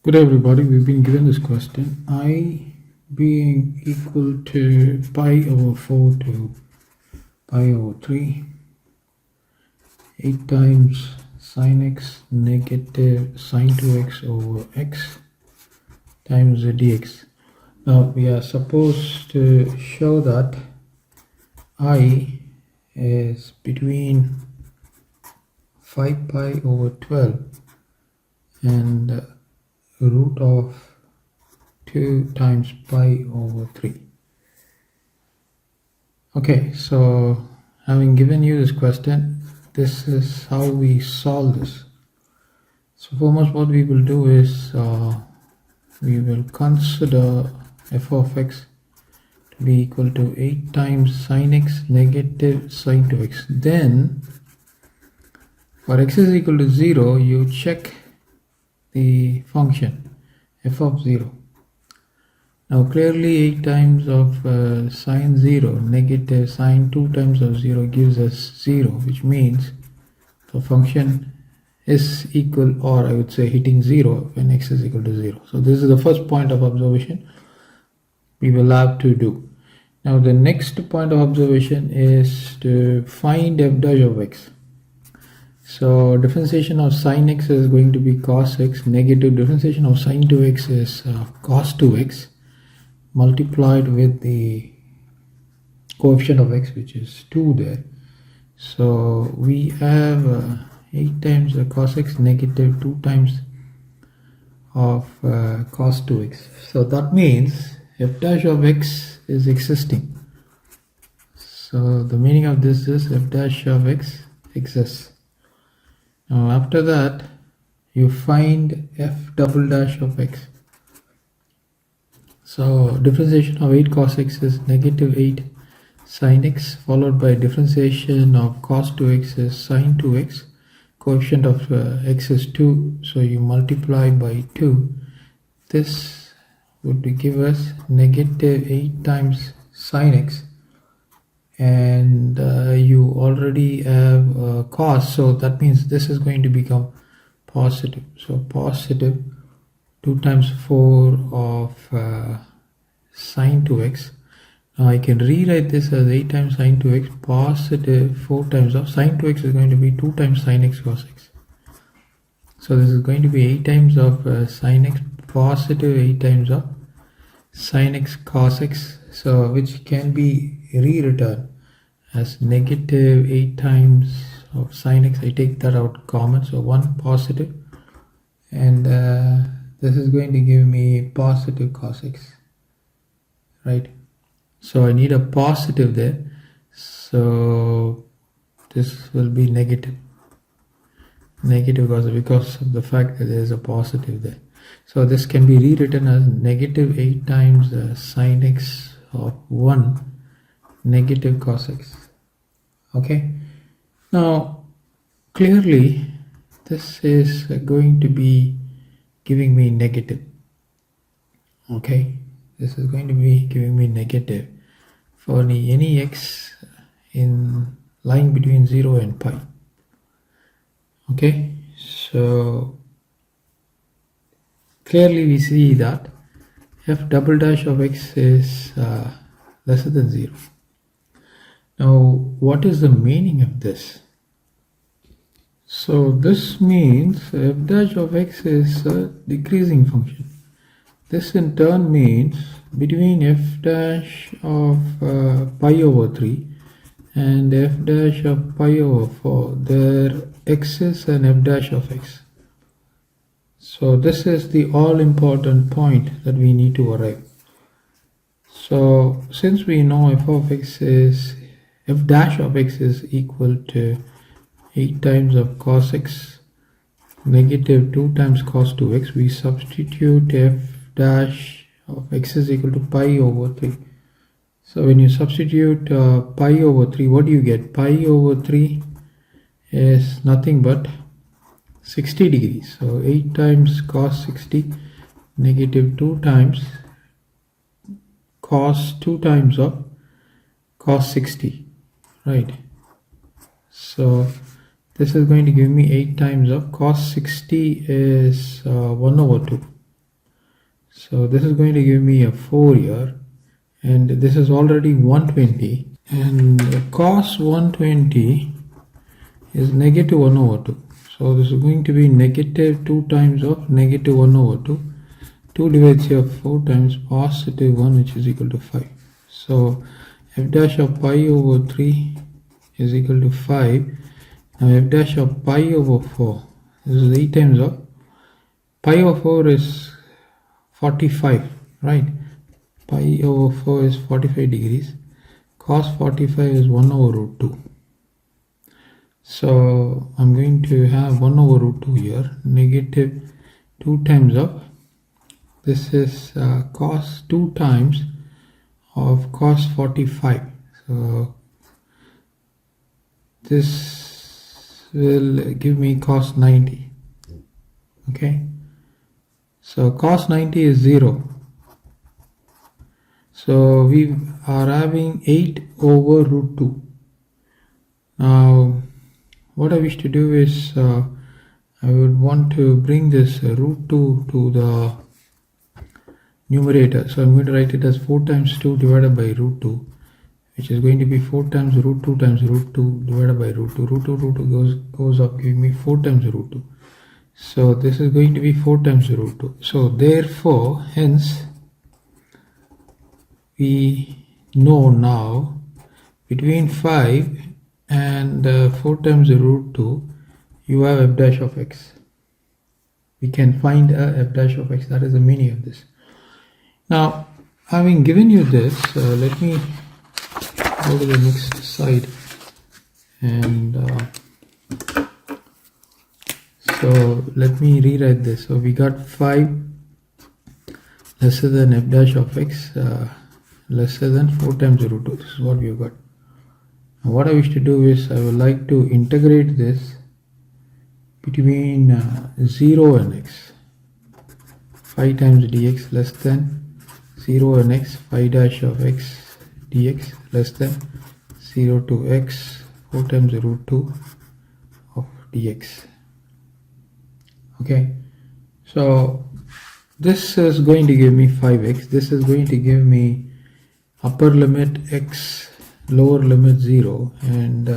Good everybody, we've been given this question. I being equal to pi over 4 to pi over 3, 8 times sine x negative sine 2x over x times the dx. Now we are supposed to show that I is between 5 pi over 12 and root of 2 times pi over 3. Okay, so having given you this question, this is how we solve this. So foremost, what we will do is we will consider f of x to be equal to 8 times sine x negative sine 2x. Then for x is equal to 0, you check the function f of 0. Now clearly 8 times of sine 0 negative sine 2 times of 0 gives us 0, which means the function is equal, or I would say hitting 0 when x is equal to 0. So this is the first point of observation we will have to do. Now the next point of observation is to find f dash of x. So differentiation of sine x is going to be cos x, negative differentiation of sine 2x is cos 2x multiplied with the coefficient of x, which is 2 there. So we have 8 times cos x negative 2 times of cos 2x. So that means f dash of x is existing. So the meaning of this is f dash of x exists. Now after that you find f double dash of x. So differentiation of 8 cos x is negative 8 sin x, followed by differentiation of cos 2x is sin 2x. Coefficient of x is 2, so you multiply by 2. This would give us negative 8 times sin x, and you already have cos, so that means this is going to become positive. So positive 2 times 4 of sine 2x. Now I can rewrite this as 8 times sine 2x, positive 4 times of sine 2x is going to be 2 times sine x cos x. So this is going to be 8 times of sine x, positive 8 times of sine x cos x, so which can be rewritten as negative 8 times of sine x. I take that out common, so 1 positive, and this is going to give me positive cos x, right? So I need a positive there, so this will be negative cos because of the fact that there is a positive there. So this can be rewritten as negative 8 times sine x of 1 negative cos x. Okay, now clearly this is going to be giving me negative. Okay, this is going to be giving me negative for any x in lying between 0 and pi. Okay, so clearly we see that f double dash of x is lesser than 0. Now what is the meaning of this? So this means f dash of x is a decreasing function. This in turn means between f dash of pi over 3 and f dash of pi over 4, there exists an f dash of x. So this is the all important point that we need to arrive. So since we know f dash of x is equal to 8 times of cos x negative 2 times cos 2x, we substitute f dash of x is equal to pi over 3. So when you substitute pi over 3, what do you get? Pi over 3 is nothing but 60 degrees. So 8 times cos 60 negative 2 times cos 2 times of cos 60, right? So this is going to give me 8 times of cos 60 is 1 over 2. So this is going to give me a 4 here, and this is already 120, and cos 120 is negative 1 over 2. So this is going to be negative 2 times of negative 1 over 2. 2 divides here 4 times positive 1, which is equal to 5. So f dash of pi over 3 is equal to 5. Now f dash of pi over 4, this is 8 times of pi over 4 is 45, right? Pi over 4 is 45 degrees. Cos 45 is 1 over root 2. So I'm going to have 1 over root 2 here, negative 2 times of, this is cos 2 times of cos 45. So this will give me cos 90. Okay, so cos 90 is 0. So we are having 8 over root 2. Now what I wish to do is I would want to bring this root 2 to the numerator. So I'm going to write it as 4 times 2 divided by root 2, which is going to be 4 times root 2 times root 2 divided by root 2. Root 2 goes up, giving me 4 times root 2. So this is going to be 4 times root 2. So therefore, hence, we know now between 5 and 4 times root 2, you have f dash of x. We can find a f dash of x. That is the meaning of this. Now, having given you this, let me go to the next slide, and so let me rewrite this. So we got 5 lesser than f dash of x lesser than 4 times root 2. This is what we have got. Now what I wish to do is I would like to integrate this between 0 and x. 5 times dx less than 0 and x, 5 dash of x dx less than 0 to x 4 times root 2 of dx. Okay, so this is going to give me 5x. This is going to give me upper limit x, lower limit 0, and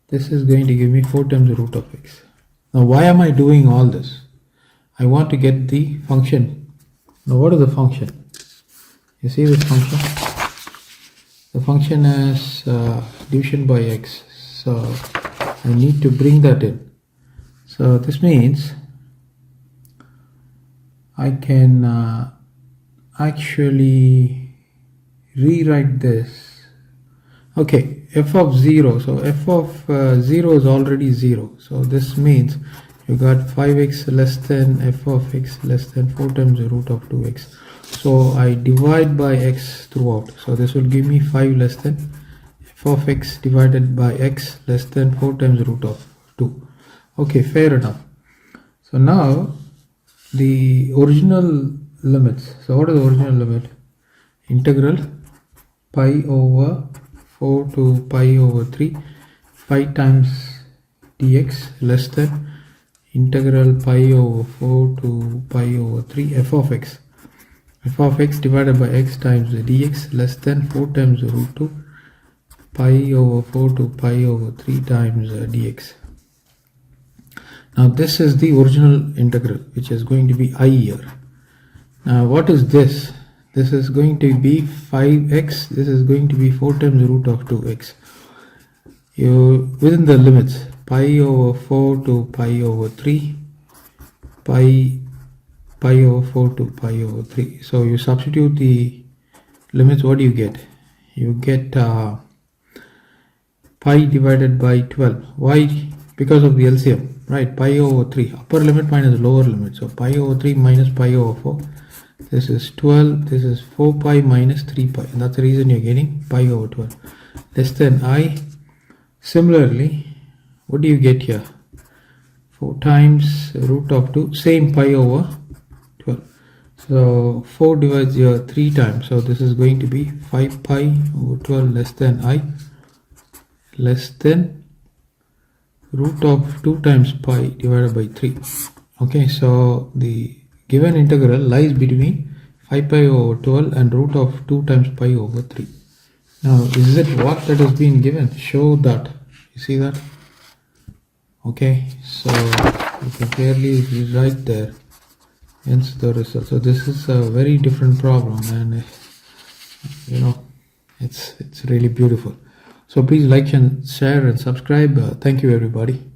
this is going to give me 4 times the root of x. Now why am I doing all this? I want to get the function. Now what is the function? You see this function? The function is division by x. So I need to bring that in. So this means I can actually rewrite this. Okay, f of 0. So f of 0 is already 0. So this means you got 5x less than f of x less than 4 times the root of 2x. So I divide by x throughout. So this will give me 5 less than f of x divided by x less than 4 times the root of 2. Okay, fair enough. So now the original limits. So what is the original limit? Integral pi over 4 to pi over 3, 5 times dx less than integral pi over 4 to pi over 3 f of x. F of x divided by x times dx less than 4 times root 2 pi over 4 to pi over 3 times dx. Now this is the original integral, which is going to be I here. Now what is this? This is going to be 5x. This is going to be 4 times the root of 2x. You within the limits pi over 4 to pi over 3, pi over 4 to pi over 3. So you substitute the limits. What do you get? You get pi divided by 12. Why? Because of the LCM, right? Pi over 3, upper limit minus lower limit. So pi over 3 minus pi over 4. This is 12. This is 4 pi minus 3 pi. And that's the reason you're getting pi over 12 less than I. Similarly, what do you get here? 4 times root of 2, same pi over 12. So 4 divides here 3 times. So this is going to be 5 pi over 12 less than I, less than root of 2 times pi divided by 3. Okay, so the given integral lies between 5 pi over 12 and root of 2 times pi over 3. Now, is it what that has been given? Show that. You see that? Okay, so you can clearly write there, hence the result. So this is a very different problem, and it's really beautiful. So please like and share and subscribe. Thank you, everybody.